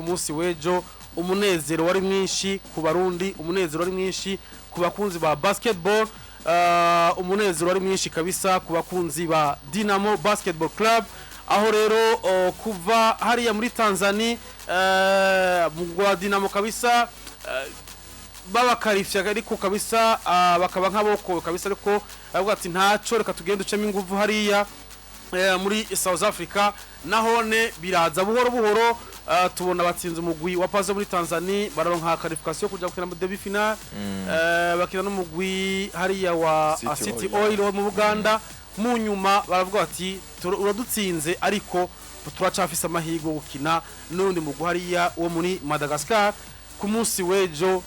umunsi wejo umunezero wari mwinshi ku barundi umunezero wari mwinshi ku bakunzi ba basketball umunezero wari mwinshi kabisa ku bakunzi ba Dinamo Basketball Club aho rero kuva hariya muri Tanzania mugwa Dinamo kabisa babakarifya ariko kabisa bakaba nk'aboko kabisa ariko avuga ati ntaco reka tugende ucemo inguvu hariya muri South Africa nahone biraza buhoro buhoro tubona batsinze umugwi wa Pazo muri Tanzania baronka qualification kuja gukina mu demi final bakina no mugwi hariya wa City Oil mu Buganda mu nyuma baravuga ati uradutsinze ariko turacafise amahirwe gukina n'undi mugwi hariya wo muri Madagascar ku munsi wejo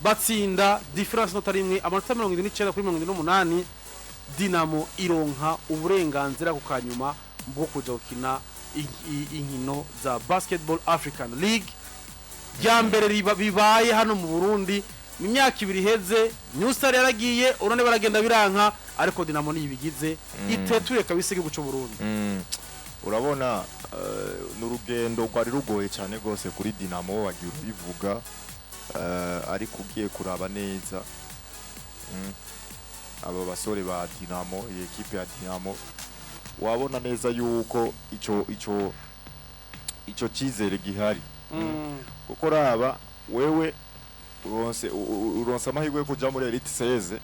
batsinda difference notari imwe amanota 79 kuri 78 Dinamo ironka uburenganzira ku kanyuma bwo kuja gukina inkino za Basketball African League byambere bibaye hano mu Burundi mu myaka ibiri heze New Star yaragiye urone baragenda biranka ariko Dinamo nibigize itetuye kabisa igibuco Burundi urabona n'urugendo rwari rugoye cyane gose kuri Dinamo wagiye bivuga ariko ugiye kuraba neza abo basore ba Dinamo iyi equipe ya Dinamo wabona neza yuko ico cizere gihari kuko raba wewe uronse amahirwe kuja muri Elite 16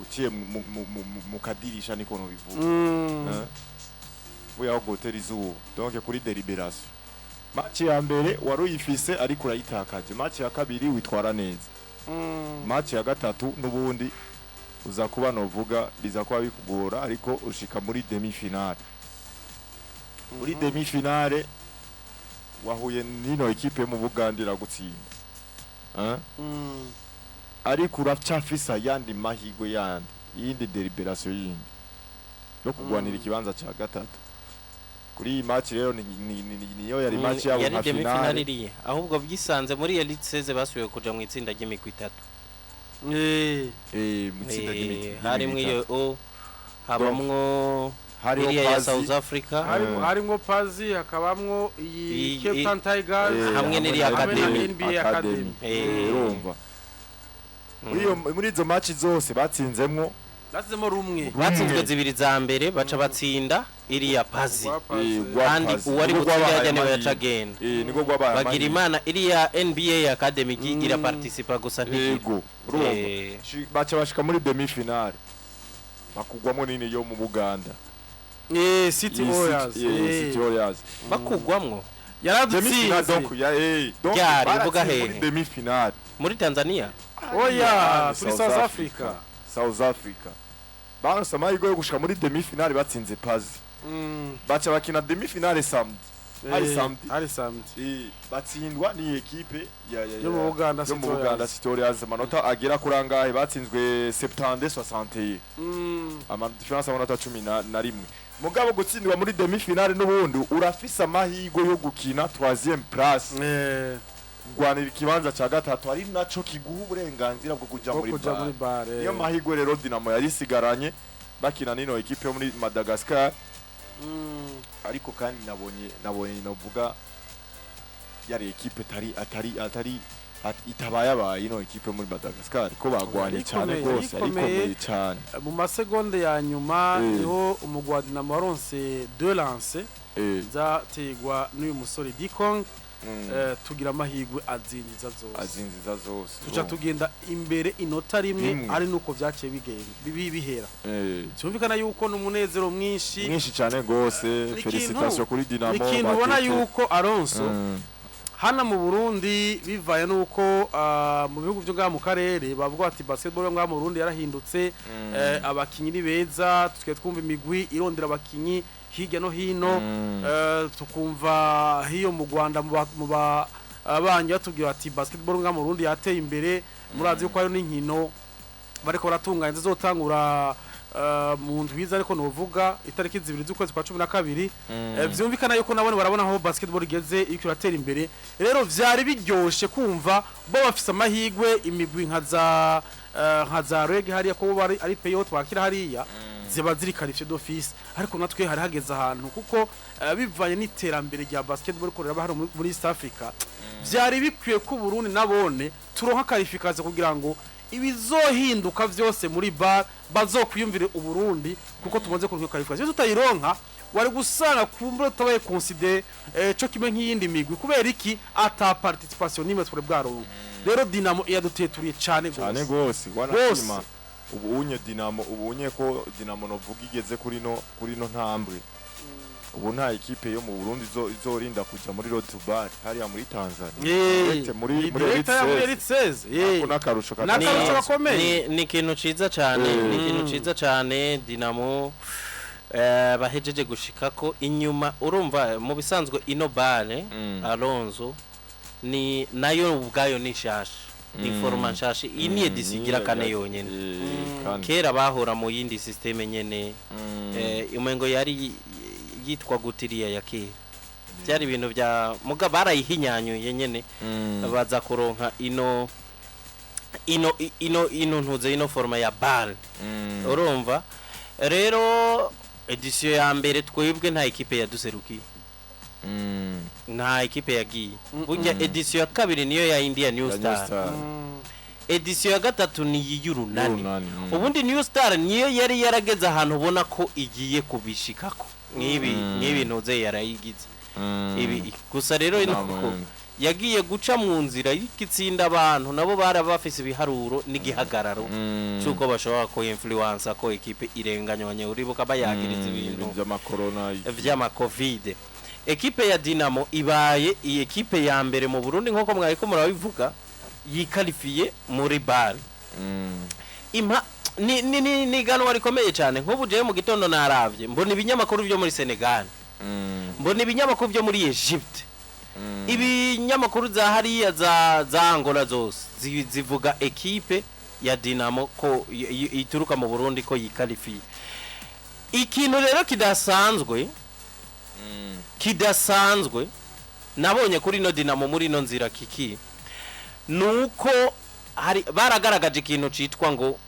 uciye mu kadirisha niko no bivuga uya gotera izuba donc kuri deliberation match ya mbere waruyifise ariko urayitakaje match ya kabiri witwara neza match ya gatatu nubundi uza kuba novuga biza kwa bikugora ariko ushika muri demi finale muri demi finale wahuye nino equipe mu Bugandira gutsinda ariko uracafisa yandi mahigwe yindi deliberation yindi yo kugwanira ikibanza ca gatatu kuri iyi match rero niyo yari match yabo nka finale ahubwo byisanze muri Elite 16 basubiye kuja mu itsinda ry'imigwi itatu mutsinda ry'imigwi harimwo iyo habamwo hariya ya South Africa harimwo Pazi hakabamwo iyi Cape Town Tigers hamwe n'iri Academy urumva muri izo match zose batsinzemwo rumwe batsinzwe zibiri za mbere baca batsinda iri ya Pazi kandi uwari gutsinda yajya niwe yacagenda niko gwabaye bagira imana iri ya NBA Academy gigira participa gusa ntego baca bashika muri demi finale bakugwamo nini yo mu Buganda City Warriors bakugwamwo yaradutsinze donc byari buga hehe muri demi finale muri Tanzania oya kuri South Africa baronse amahirwe yo gushika muri demi finale batsinze Pazi baca bakina demi finale samedi hari samedi batsindwa ni equipe yo mu Buganda City Warriors amanota agera kurangahe batsinzwe 70-61 ama difference amanota 11 mugabo gutsindwa muri demi finale n'ubundi urafisa amahirwe yo gukina 3e place gwanira ikibanza ca gatatu ari naco kiguha uburenganzira bwo kuja muri bar niyo mahirwe rero Dinamo yari sigaranye bakina nino equipe yo muri Madagascar ariko kandi nabonye novuga yari equipe atari itabaye ino equipe muri Madagascar ko bagwanye cyane gose ariko komeye cyane mu masegonde ya nyuma niho umugwa Dinamo waronse 2 lance zategwa n'uyu musore Dikong tugira amahirwe azinziza zose tuca tugenda imbere inota rimwe ari nuko byaciye bihera cyumvikana yuko n'umunezero mwinshi cyane gose felicitation kuri Dinamo ikintu ubona yuko Alonso hana mu Burundi bivaye nuko mu bihugu byo ngaha mu karere bavuga ati basketball ngaha mu Burundi yarahindutse abakinyi ni beza twe twumva imigwi irondera abakinyi hirya no hino tukumva hiyo mu Rwanda mu abanye batubwira ati basketball ngaha mu Burundi yateye imbere murazi yuko ari n'inkino bariko baratunganya zizotangura mu ndwiza ariko novuga itariki 2 z'ukwezi kwa 12 vyumvikana yuko nabone barabona aho basketball igeze iko iratera imbere rero vyari biryoshe kumva bo bafise amahirwe imigwi nka za reg hariya ko bari ari payout bakira hariya ziba ziri qualifié d'office ariko natwe hari hageze ahantu kuko bivanye n'iterambere rya basketball ko raba hari muri East Africa byari bikwiye ko Burundi nabone turonka qualification kugira ngo ibizohinduka vyose muri bar bazokwiyumvire uburundi kuko tumaze kuronka qualification tutayironka wari gusanga kumbura tabaye consider cyo kimwe nk'iyindi migwi kubera iki ata participation nimwe twere bwaronka rero Dinamo yaduteturiye cyane gose wanashima ubunye Dinamo ubunye ko Dinamo novuga igeze kuri no ntambwe ubu nta ekipe yo mu Burundi izorinda kuja muri Road to Bar hariya muri Tanzania muri Elite 16 nakarusho gakomeye ni ikintu ciza cyane Dinamo bahejeje gushikako inyuma urumva mu bisanzwe ino bare Alonso ni nayo ubwayo nishasha ni forma nshasha ini edisigira kane yonyene kera bahora mu yindi systeme nyene umengo yari yitwa gutiriya yakera byari ibintu bya muga barayihinyanyuye nyene baza kuronka ino ntuze ino forma ya bare urumva rero edition ya mbere twebwe nta ekipe yaduserukiye nta ekipe yagiye burya edition ya kabiri niyo ya India New Star edition ya gatatu ni y'urunani ubundi New Star niyo yari yarageze ahantu ubona ko igiye kubishikako nk'ibi ntuze yarayigize ibi gusa rero yagiye guca mu nzira y'igitsinda abantu nabo barabafise ibiharuro n'igihagararo cyuko bashobora ko influence ko ekipe irenganyanye uribuka bayagiriza ibintu vy'ama covid ekipe ya Dinamo ibaye iyi ekipe ya mbere mu Burundi nk'uko mwariko murabivuga yikalifiye muri bar ni ganwa rikomeye cyane nk'ubu je mu gitondo naravye mbona ibinyamakuru byo muri Senegal mbona ibinyamakuru byo muri Egypt ibinyamakuru za hariya za Angola zose zivuga ekipe ya Dinamo ko ituruka mu Burundi ko yikalifiye ikintu rero kidasanzwe nabonye kuri no Dinamo muri no nzira kiki nuko hari baragaragaje ikintu citwa ngo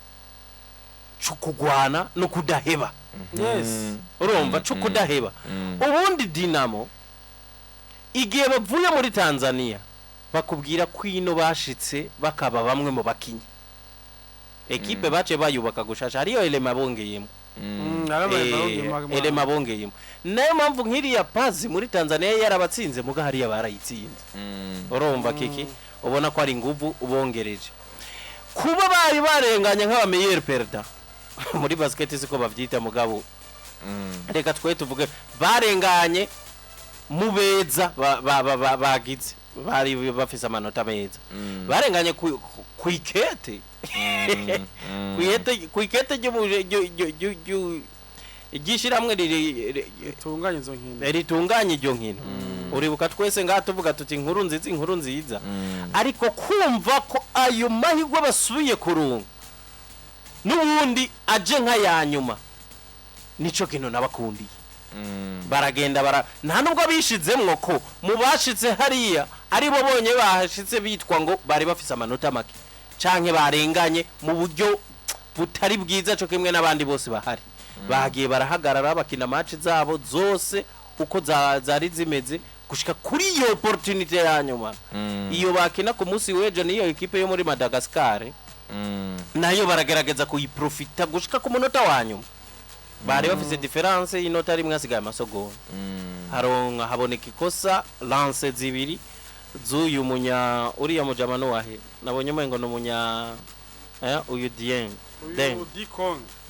cukugwana no kudaheba urumva cukudaheba ubundi Dinamo igihe bavuye muri Tanzania bakubwira ko ino bashitse bakaba bamwe mu bakinyi ekipe bace bayubaka gushasha hariyo elema bongeyemo elema bongeyemo nayo mpamvu nk'iriya pazi muri Tanzania yarabatsinze muga hariya barayitsinze urumva kiki ubona ko ari inguvu ubongereje kuba bari barenganye nk'aba meilleur perdant muri basket siko bavyita mugabo reka twe tuvuge barenganye mubeza bagize bari bafise amanota meza barenganye kuikete kuikete igishiramwe ritunganye iryo nkino uribuka twese ngaha tuvuga tuti inkuru nziza ariko kumva ko ayo mahigwe basubiye kurunga n'ubundi aje nka yanyuma nico kintu nabakundiye baragenda nta nubwo bishizemwo ko mubashitse hariya ari bo bonye bahashitse bitwa ngo bari bafise amanota make canke barenganye mu buryo butari bwiza cyo kimwe n'abandi bose bahari bagiye barahagarara bakina match zabo zose uko zari zimeze gushika kuri iyo opportunity ya nyuma iyo bakina ku munsi wejo niyo ekipe yo muri Madagascar nayo baragerageza kuyiprofita gushika ku munota wa nyuma bari bafise difference inota rimwe asigaye amasogonda haronka haboneka ikosa lance zibiri zuyu munya uriya mujamano wahe nabonye ngo no munya uyu Dieng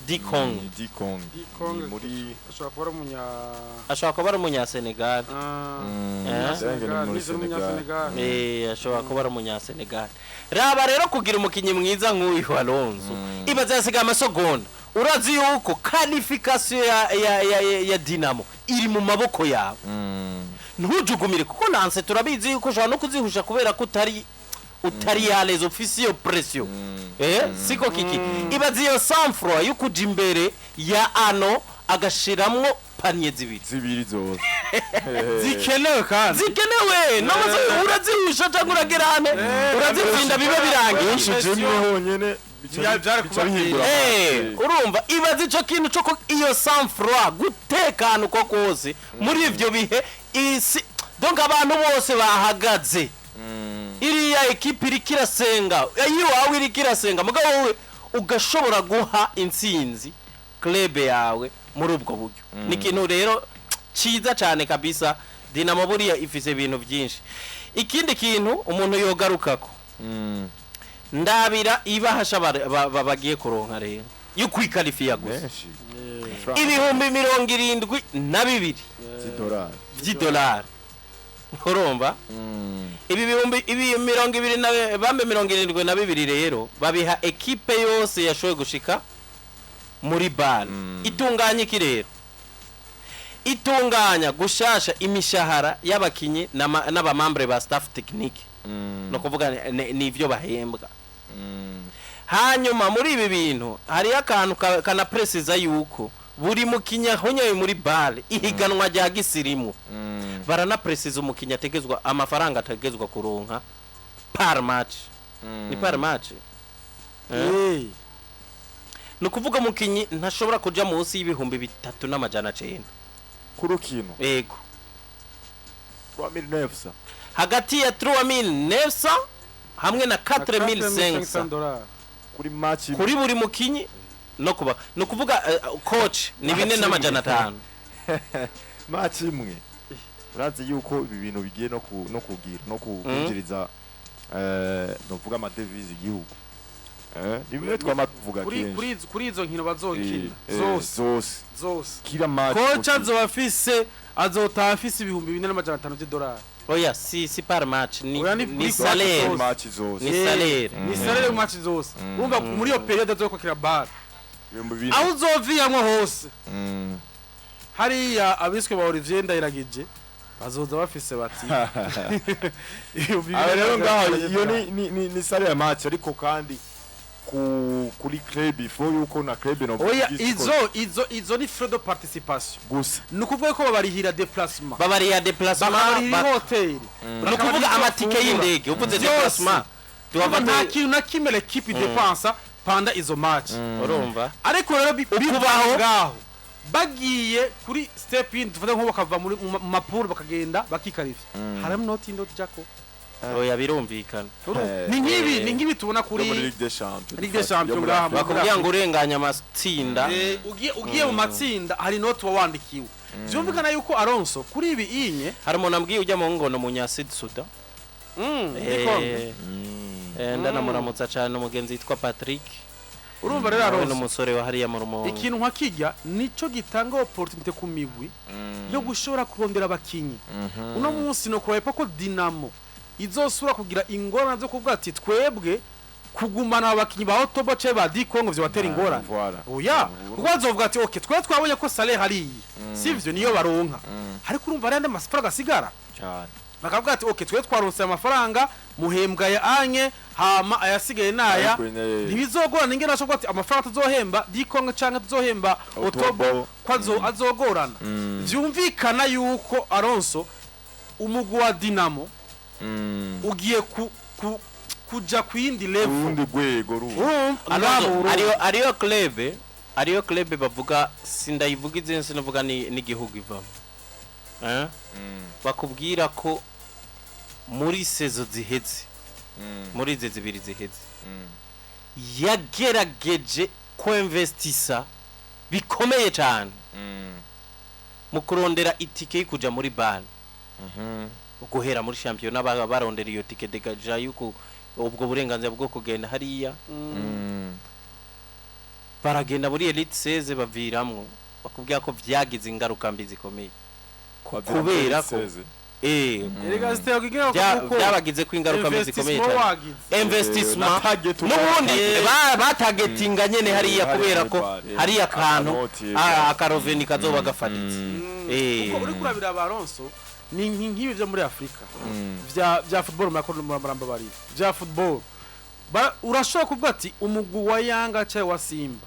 Dikong muri ashobora kuba ari umunya Senegal ashobora kuba ari umunya Senegal raba rero kugira umukinyi mwiza nk'uyu Alonso ibaza yasigaye amasogonda urazi yuko qualification ya Dinamo iri mu maboko yawe ntujugumire kuko nanse turabizi yuko ushobora no kuzihusha kubera ko utari ya les officiers pression siko kiki ibazi iyo sanfro yukuja imbere ya ano agashiramwo panye zibiri zose zikenewe kandi zikenewe namaze urazihusha urarusha cyangwa uragerane urazitsinda bibe birangiye ushijemwe honyene bica bihindura urumva ibaze ico kintu cyo iyo sang-froid gutekana uko kose muri ivyo bihe isi donc abantu bose bahagaze iriya ekipe iri kirasenga iyo wawe iri kirasenga mugabo wowe ugashobora guha intsinzi club yawe muri ubwo buryo ni kintu rero ciza cyane kabisa Dinamo buriya ifise ibintu byinshi ikindi kintu umuntu yogarukako ndabira ibahasha bagiye kuronka rero yo kwikalifiya gusa ibihumbi 72 $2 urumva ibi bihumbi 20 bambe 72 rero babiha ekipe yose yashoye gushika muri BAL itunganye iki rero itunganya gushasha imishahara y'abakinyi n'abamambre ba staff technique no kuvuga nivyo bahembwa hanyuma muri ibi bintu hari akantu kana precisa yuko buri mukinya honyoye muri BAL ihiganwa rya gisirimu barana precisa umukinya ategezwa amafaranga ategezwa kuronka par match ni par match no kuvuga mukinyi ntashobora kuja munsi y'ibihumbi 3,900 kurukino yego 3900 hagati ya 3900 hamwe na 4500 kuri match kuri buri mukinyi no kuba no kuvuga coach ni 4,500 match imwe urazi yuko ibi bintu bigiye no kugira no kwinjiriza no kuvuga ama devise igihugu nimwe twamavuga kuri izo nkino bazokina zose kila match coach azofise azotafise ibihumbi 4,500 $. Oya si par match ni salaire match zose ni salaire match zose umva muri yo period azokokira BAL aho uzoviyamwe hose hariya abiswe ba Olivier Ndayiragije bazoza bafise bati rero ngaho iyo ni salaire match ariko kandi kuri club ifo yuko na club no oya izo ni frais de participation gusa nukuvuga ko babarihira déplacement babarihira hotel nukuvuga amatike y'indege uvuze déplacement tuva nta kintu na kimwe l'équipe dépensa pendant izo match urumva ariko rero bikubaho ngaho bagiye kuri step in tuvuga nko bakava muri mapuro bakagenda bakikarifye haram not indo jako oya birumvikana ni nkibi tubona kuri Ligue des Champions bakubwira ngo urenganya amatsinda ugiye mu matsinda hari note wawandikiwe byumvikana yuko Alonso kuri ibi inye hari umuntu ambwiye ujya mu ngono mu Nyasid Suda ndanamuramutsa cyane umugenzi witwa Patrick urumva rero Alonso n'umusore wa hariya mu Rumonge ikintu nka kijya nico gitanga opportunity ku migwi yo gushobora kurondera abakinyi uno munsi no kubaye ko Dinamo izosura kugira ingorane zo kuvuga ati twebwe kugumana abakinyi ba Otobo ce ba Dikongo byo batera ingorane oya ubazovuga ati okay twe twabonye ko Saleh hari sivyo niyo baronka ariko urumva rende amafaranga asigara cyane bakavuga ati okay twe twaronse amafaranga muhembwa ya anye hama ayasigaye naya ntibizogorana ingene ashobora ati amafaranga tuzohemba Dikongo canke tuzohemba Otobo kwazo azogorana byumvikana yuko Alonso umugwi wa Dinamo ugiye kuja kwindi level undi gwego ariyo club bavuga sindayivuga izinsi navuga ni gihugu ivamo bakubwira ko muri sezo ziheze muri izi zibiri ziheze yagerageje ko investisa bikomeye cyane mu kurondera itike yo kuja muri BAL guhera muri champion barondera iyo tike degaja yuko ubwo burenganzira bwo kugenda hariya baragenda muri Elite 16 baviramwo bakubwira ko vyagize ingaruka mbi zikomeye kubera ko byabagize ko ingaruka mbi zikomeye cyane investissement n'ubundi batagetinga nyene hariya kubera ko hariya kantu akaroveni kazoba gafatitse kuko uri kurabira Alonso ni nkibi byo muri Afrika vya football makuru maramba bari vya football urashobora kuvuga ati umugwi wa Yanga cyangwa wa Simba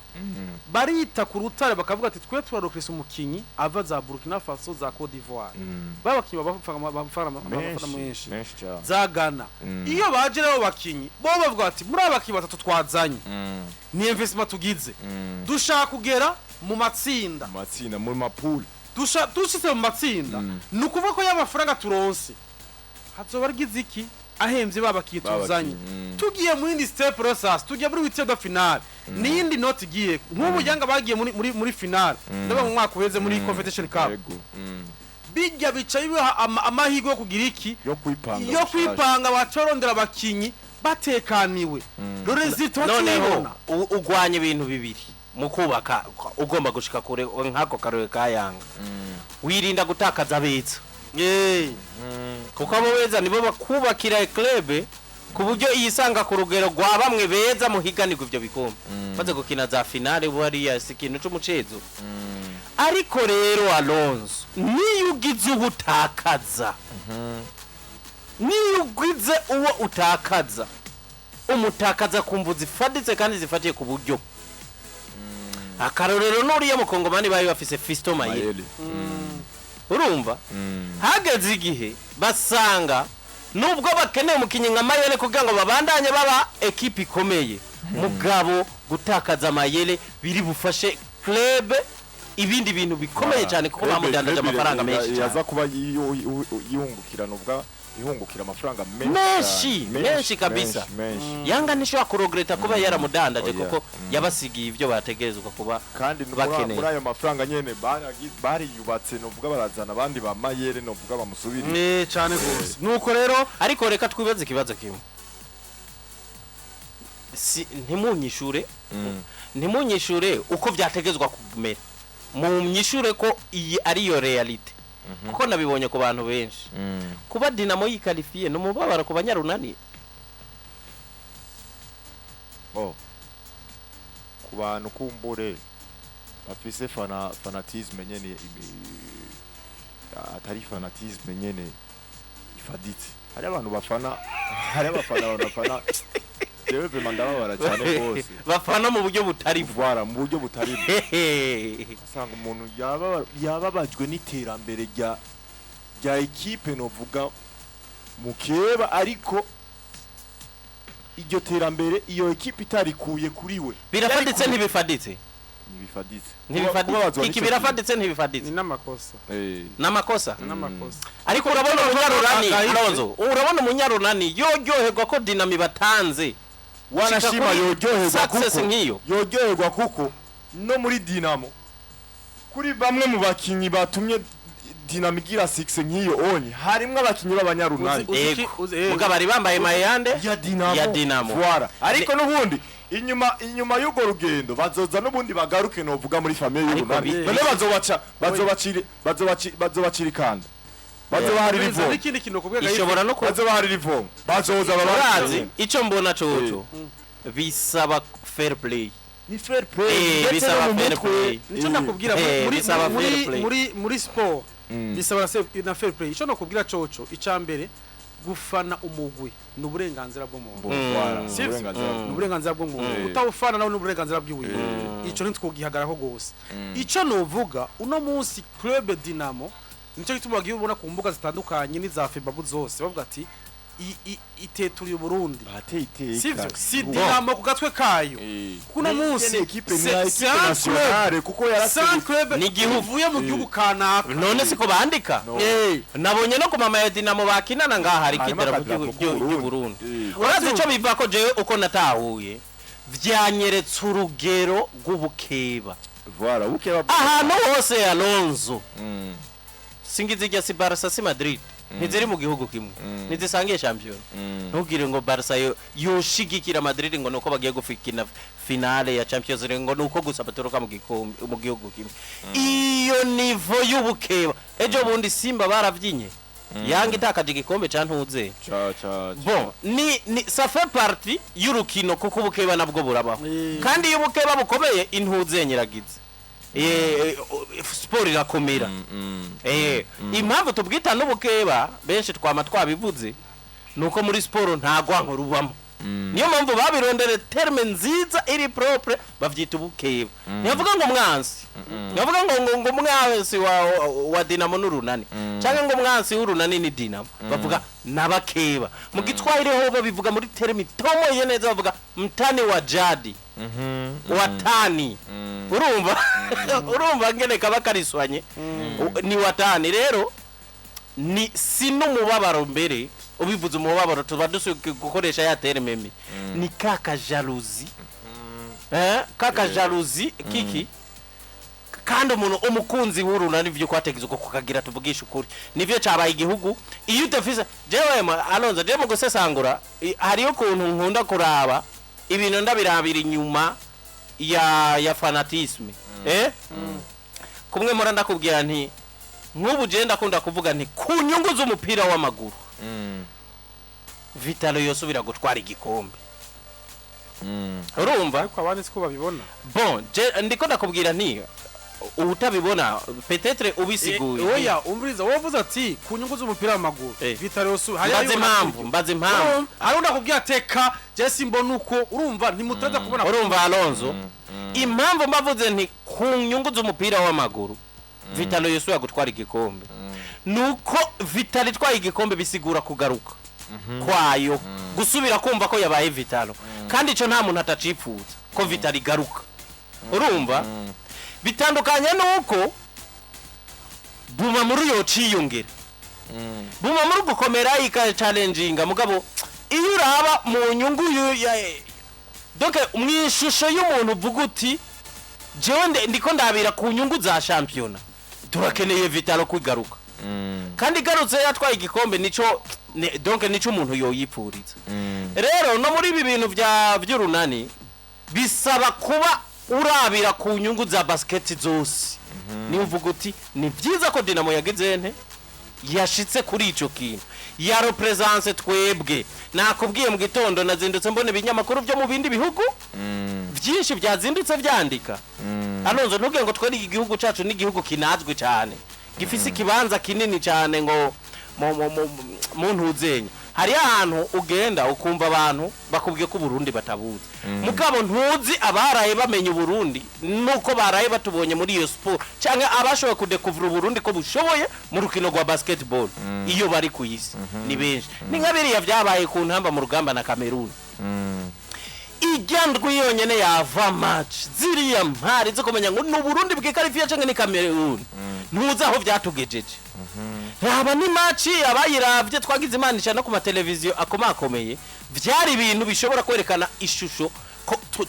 barita ku rutare bakavuga ati twe turarokesa umukinyi ava za Burkina Faso za Cote d'Ivoire babakinyi bafana menshi za Ghana iyo baje rero bakinyi bo bavuga ati muri abakinyi batatu twazanye ni investment tugize dushaka kugera mu matsinda muri mapool dushitse mu matsinda nukuvuga ko y'amafaranga turonse hazoba rigize iki ahemvye babakiye tuzanye tugiye mu indi step process tugiye muri witse do final nindi note igiye nk'ubu Yanga bagiye muri final ndaba mu mwaka uheze muri Confederation Cup bijya bica biha amahigo yo kugira iki yo kwipanga bacorondera abakinyi batekaniwe result noneho ugwanye ibintu bibiri mu kubaka ugomba gushika kure nkako karowe ka Yanga wirinda gutakaza abeza kuko abo beza nibo bakubakira club ku buryo yisanga ku rugero rwa bamwe beza muhiganirwa ivyo bikombe baze gukina za finale bo hari ya ikintu c'umucezo ariko rero Alonso niyo ugize ubutakaza niyo ugize uwo utakaza umutakaza kumvuza ifaditse kandi zifatiye ku buryo akarorero nuriya mukongomani bayi bafise Fisto Mayele urumva hageze igihe basanga nubwo bakeneye umukinyi nka Mayele kugira ngo babandanye baba equipe ikomeye mugabo gutakaza Mayele biri bufashe club ibindi bintu bikomeye cyane kuko bamudandaje amafaranga menshi yaza kuba yungukirana ubwa ihungukira amafaranga menshi kabisa Yanga nishobora kuregreta kuba yaramudandaje kuko yabasigiye ivyo bategerezwa kuba kandi muri ayo mafaranga nyene bari yubatse novuga barazana abandi ba Mayele novuga bamusubirire cyane gose nuko rero ariko reka twibaze ikibazo kimwe ntimunyishure uko vyategezwa kumera mu myishure ko iyi ari yo reality kuko nabibonye ku bantu benshi kuba Dinamo yikalifiye no mubabara ku banyarunani ku bantu kumbure bafise fanatisme nyene atari fanatisme nyene ifaditse hari abantu bafana jewe vema ndababara cyane bose bafana mu buryo butari bwara mu buryo butari asanga umuntu yababajwe n'iterambere rya equipe novuga mukeba ariko iryo terambere iyo equipe itarikuye kuri we birafaditse ntibifaditse iki birafaditse ntibifaditse n'amakosa ariko urabona umunyarunani Alonso urabona umunyarunani yoryoherwa ko Dinamo batanze wanashima yoryoherwa kuko no muri Dinamo kuri bamwe mu bakinyi batumye Dinamo igira 6 nk'iyo onye harimwe abakinyi b'abanyarunani muga bari bambaye mayande ya Dinamo voilà ariko n'ubundi inyuma y'ugo rugendo bazoza n'ubundi bagaruke novuga muri famille y'urunani none bazobacira ikanda bazobahari rivo ikindi kintu kubwega ishobora no bazobahari rivo bazoza babazi ico mbona coco bisaba fair play ni fair play bisaba fair play nico nakubwira muri sport bisaba na fair play ico nakubwira coco icambere gufana umugwi n'uburenganzira bw'umuntu n'uburenganzira bw'umuntu utawufana nawe n'uburenganzira bw'iwiwe ico ntitwogihagaraho gose ico novuga uno munsi club Dinamo nico gituma bagiye ubona ku mbuga zitandukanye n'iza FEBABU zose bavuga ati iteturiye Burundi sivyo si Dinamo ku gatwe kayo kuno munsi c'est nationale kuko yarasubije ni gihuvuye mu gihugu kanaka none siko bandika nabonye no ku mama ya Dinamo bakinana ngaha hari kidera mu gihugu Burundi urazi ico biva ko jewe uko natahuye vyanyeretse urugero rw'ubukeba voilà ubukeba ahantu hose Alonso singizijya si Barca si Madrid niziri mu gihugu kimwe nizisangiye champion ntugire ngo Barca yoshigikira Madrid ngo nuko bagiye gufikina finale ya Champions League ngo nuko gusa batoroka mu gihugu kimwe iyo nivo y'ubukeba ejo bundi Simba baravyinye Yanga itakaje igikombe cantuze bon ni ça fait partie y'urukino kuko ubukeba nabwo burabaho kandi iyo ubukeba bukomeye intuze nyiragize sport irakomera impamvu tubwita n'ubukeba benshi twama twabivuze nuko muri sport nta gwanko rubamo niyo mpamvu babirondere terme nziza iri propre bavyita ubukeba ntibavuga ngo mwansi ntibavuga ngo mwansi wa Dinamo n'urunani cyangwa ngo mwansi w'urunani ni Dinamo bavuga nabakeba mu gitwahili ho babivuga muri terme tomoye neza bavuga mtani wa jadi watani urumva ngene kaba kariswanye ni watani rero ni sinumubabaro mbere ubivuze umubabaro tuba dusuke gukoresha ya terme mbi ni kaka jalousie kaka jalousie kiki kandi umuntu umukunzi w'urunani byo kwategeza uko kukagira tuvugisha ukuri nivyo cyabaye igihugu iyo utafise jewe Alonzo je mu gusesangura hariyo kuntu nkunda kuraba ibintu ndabirabira inyuma ya fanatisme kumwe mora ndakubwira nti nk'ubu je ndakunda kuvuga nti ku nyungu z'umupira w'amaguru Vitalo yosubira gutwara igikombe urumva ariko abandi siko babibona bon je ndiko ndakubwira nti utabibona peut-être ubisiguye oya umbriza wovuze ati ku nyungu z'umupira w'amaguru Vitalo yosubira mbaze impamvu ari ndakubwira teka je simbona uko urumva ntimutaza kubona urumva Alonzo impamvu mbavuze nti ku nyungu z'umupira w'amaguru Vitalo yosubira gutwara igikombe nuko Vitalo itwaye igikombe bisigura kugaruka kwayo gusubira kumva ko yabaye Vitalo kandi ico nta muntu atacipfuza ko Vitalo igaruka urumva bitandukanye nuko buma muri yo ciyongera buma muri gukomera ika challenginga mugabo iyo uraba mu nyungu donc umwishusho y'umuntu uvuga uti jewe ndiko ndabira ku nyungu za championnat turakeneye Vitalo kwigaruka kandi garutse yatwaye igikombe nico donc nico umuntu yoyipfuriza rero no muri ibi bintu by'urunani bisaba kuba urabira ku nyungu za basket zose ni uvuga uti ni byiza ko Dinamo yageze nte yashitse kuri ico kintu ya represence twebwe nakubwiye mu gitondo nazindutse mbone ibinyamakuru byo mu bindi bihugu byinshi byazindutse byandika Alonzo ntuge ngo twari igihugu cacu n'igihugu kinazwe cyane gifise ikibanza kinini cyane ngo mu ntuzenya hari ahantu ugenda ukumva abantu bakubwiye ko Burundi batabuze mugabo ntuzi abaraye bamenye Burundi nuko baraye batubonye muri iyo sport cyangwa abashoboye kudekuvura Burundi ko bushoboye mu rukino rwa basketball iyo bari ku isi ni benshi ni nkabiriya byabaye ku ntamba mu rugamba na Cameroon ijyandwe yonyene yava match ziriya mpari zo kumenya ngo no Burundi bwikarifiya cyangwa ni Cameroon ntuzi aho byatugejeje haba ni match abayiravye twagize imanisha no ku mateleviziyo akomakomeye vyari ibintu bishobora kwerekana ishusho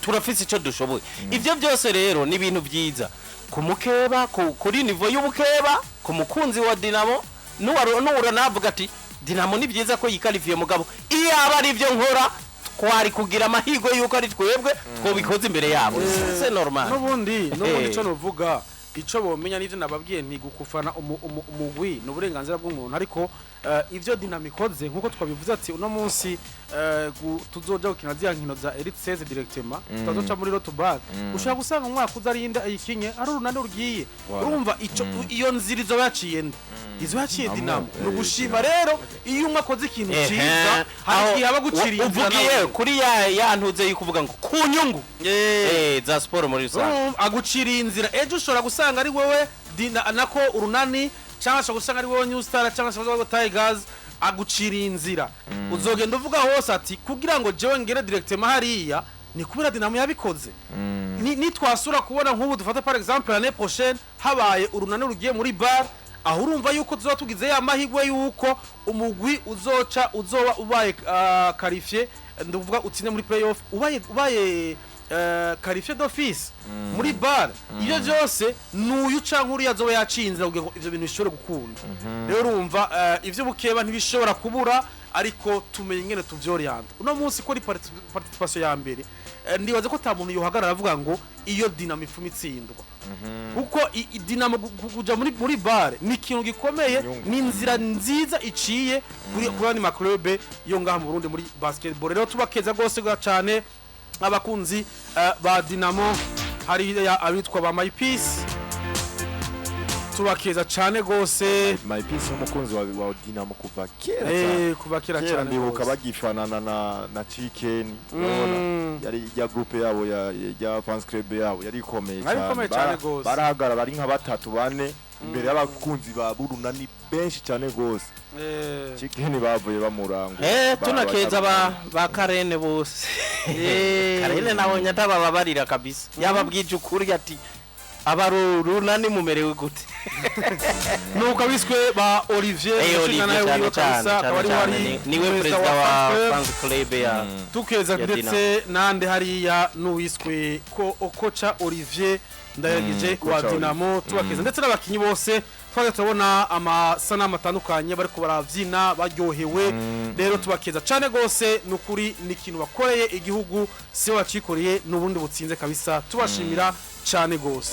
turafise ico dushoboye ivyo byose rero ni ibintu byiza ku mukeba kuri niveau y'ubukeba ku mukunzi wa Dinamo n'uwara navuga ati Dinamo ni byiza ko yikalifiye mugabo iyo abari ivyo nkora kwari kugira amahigo yuko ari twebwe twobikoze imbere yabo c'est normal n'ubundi cyo novuga ico bomenya n'ivyo nababwiye nti gukufana umugwi n'uburenganzira bw'umuntu ariko ivyo dinamikoze nkuko twabivuze ati uno munsi tuzoja gukina zya nkino za Elite 16 directement tuzoca muri Rotobag ushaka gusanga umwaka uzarinda ayikinye ari urunani rugiye urumva ico iyo nzirizo yaciye izo yaciye Dinamo no gushima rero iyo umwe akoze ikintu ciza hari yaba guciriye uvugiye kuri ya ntuze yukuvuga ngo ku nyungu za sport muri rusange aguciriye inzira ejo ushobora gusanga ari wewe nako urunani cyangwa se gusanga ari wowe New Star cyangwa se wowe Tigers aguciriye inzira uzogenda uvuga hose ati kugira ngo jewe ngere directement hariya ni kubera Dinamo yabikoze ni twasura kubona nk'ubu dufata par exemple l'année prochaine habaye urunani rugiye muri bar aho urumva yuko tuzotugize ya mahigwe yuko umugwi uzoba ubaye qualifié ndavuga utine muri playoff ubaye qualifié d'office muri bar iyo byose nuyu cankuru yazoba yacinzira kugira ngo ivyo bintu bishobore gukunda rero urumva ivyo bukeba ntibishobora kubura ariko tumenye ngene tuvyoriyanda uno munsi ko ari participation ya mbere ndibaze ko ta muntu yohagarara avuga ngo iyo Dinamo ifumitsindwa uko Dinamo kuja muri bar ni ikintu gikomeye ni inzira nziza iciye kuri ni maklube yo ngaha mu Burundi muri basketball rero tubakeza gose cyane abakunzi ba Dinamo hari abitwa ba My Peace tubakeza cyane gose my peace umukunzi wa Dinamo kuva kera kuva kera kera cyane ndibuka bagifanana na Chicken urabona yari ya groupe yabo ya fans club yabo yari ikomeye cyane barahagara bari nka batatu bane imbere y'abakunzi ba Burunani benshi cyane gose Chicken bavuye bamurangwa tunakeza ba Karene bose Karene nawe nyatababarira kabisa yababwije ukuri ati abarurunani mumerewe gute nuko abiswe ba Olivier niwe president wa fans club ya tukeza ndetse nande hariya nuwiswe ko okocha Olivier ndayagije wa Dinamo tubakeza ndetse n'abakinyi bose twaje tubona amasanamu atandukanye bari ko baravyina baryohewe rero tubakeza cyane gose nukuri n'ikintu bakoreye igihugu si wacikoreye n'ubundi butsinze kabisa tubashimira cyane gose